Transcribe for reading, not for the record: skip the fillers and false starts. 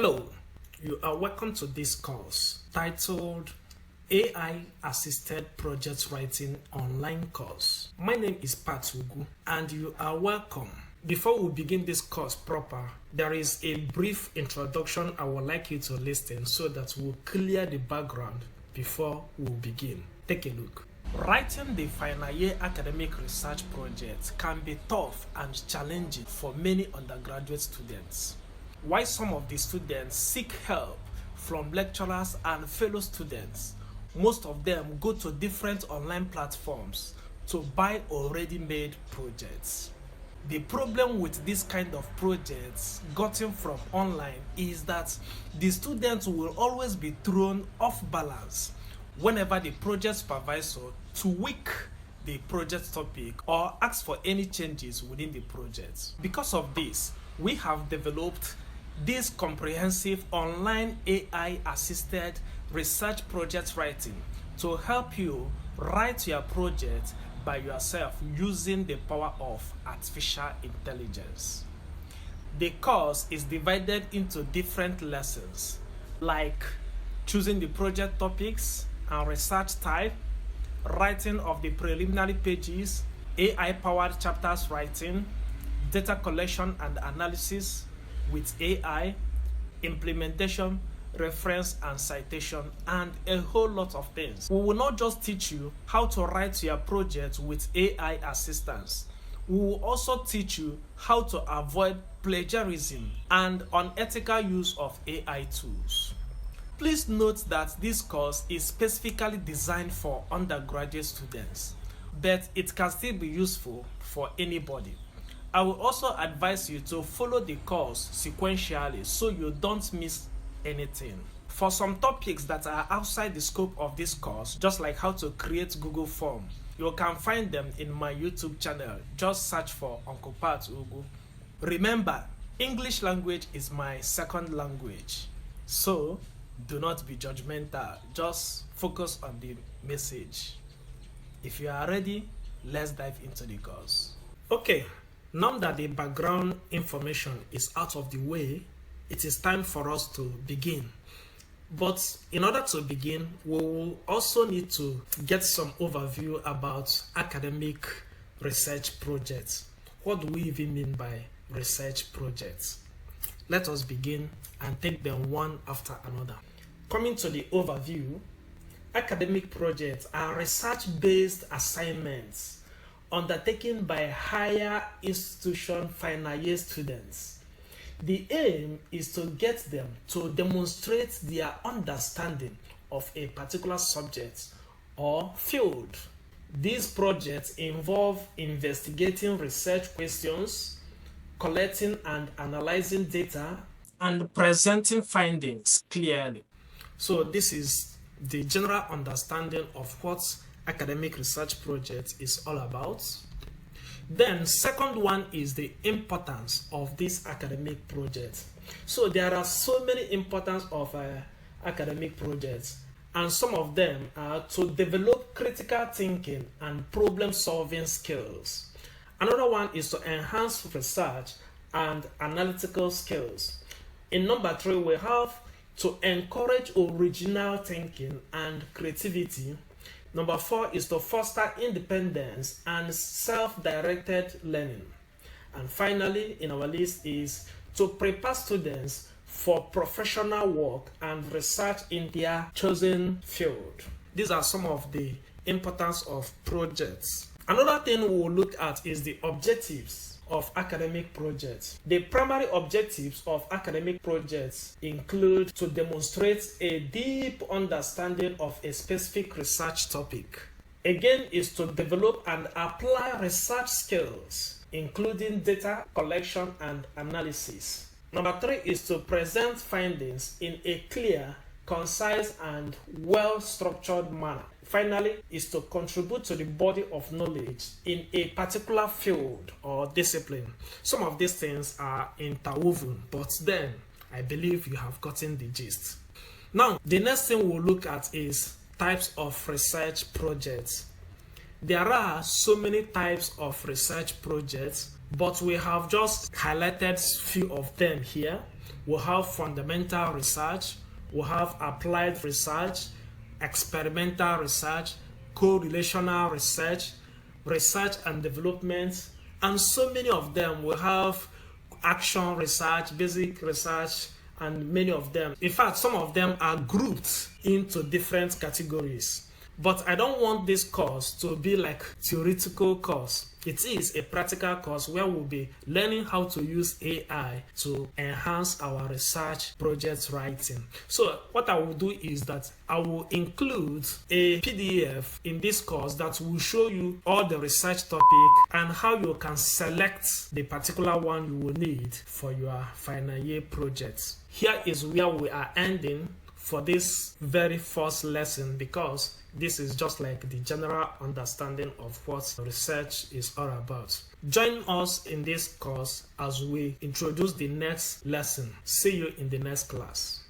Hello, you are welcome to this course titled AI Assisted Project Writing Online Course. My name is Pat Ugu and you are welcome. Before we begin this course proper, there is a brief introduction I would like you to listen so that we'll clear the background before we begin. Take a look. Writing the final year academic research project can be tough and challenging for many undergraduate students. Why some of the students seek help from lecturers and fellow students, most of them go to different online platforms to buy already made projects. The problem with this kind of projects gotten from online is that the students will always be thrown off balance whenever the project supervisor tweak the project topic or ask for any changes within the project. Because of this, we have developed this comprehensive online AI assisted research project writing to help you write your project by yourself using the power of artificial intelligence. The course is divided into different lessons like choosing the project topics and research type, writing of the preliminary pages, AI powered chapters writing, data collection and analysis with AI, implementation, reference and citation, and a whole lot of things. We will not just teach you how to write your project with AI assistance. We will also teach you how to avoid plagiarism and unethical use of AI tools. Please note that this course is specifically designed for undergraduate students, but it can still be useful for anybody. I will also advise you to follow the course sequentially so you don't miss anything. For some topics that are outside the scope of this course, just like how to create Google Form, you can find them in my YouTube channel. Just search for Uncle Pat Ugu. Remember, English language is my second language, so do not be judgmental. Just focus on the message. If you are ready, let's dive into the course. Okay. Now that the background information is out of the way, it is time for us to begin. But in order to begin, we will also need to get some overview about academic research projects. What do we even mean by research projects? Let us begin and take them one after another. Coming to the overview, academic projects are research-based assignments undertaken by higher institution final year students. The aim is to get them to demonstrate their understanding of a particular subject or field. These projects involve investigating research questions, collecting and analyzing data, and presenting findings clearly. So this is the general understanding of what academic research project is all about. Then second one is the importance of this academic project. So there are so many importance of academic projects, and some of them are to develop critical thinking and problem solving skills. Another one is to enhance research and analytical skills. In number 3, we have to encourage original thinking and creativity. Number 4 is to foster independence and self-directed learning. And finally, in our list is to prepare students for professional work and research in their chosen field. These are some of the importance of projects. Another thing we will look at is the objectives of academic projects. The primary objectives of academic projects include to demonstrate a deep understanding of a specific research topic. Again, is to develop and apply research skills, including data collection and analysis. Number 3 is to present findings in a clear, concise, and well-structured manner. Finally, is to contribute to the body of knowledge in a particular field or discipline. Some of these things are interwoven, but then I believe you have gotten the gist. Now, the next thing we'll look at is types of research projects. There are so many types of research projects, but we have just highlighted few of them here. we'll have fundamental research, we'll have applied research, experimental research, correlational research, research and development, and so many of them will have action research, basic research, and many of them. In fact, some of them are grouped into different categories. But I don't want this course to be like theoretical course. It is a practical course where we'll be learning how to use AI to enhance our research project writing. So what I will do is that I will include a PDF in this course that will show you all the research topic and how you can select the particular one you will need for your final year project. Here is where we are ending for this very first lesson, because this is just like the general understanding of what research is all about. Join us in this course as we introduce the next lesson. See you in the next class.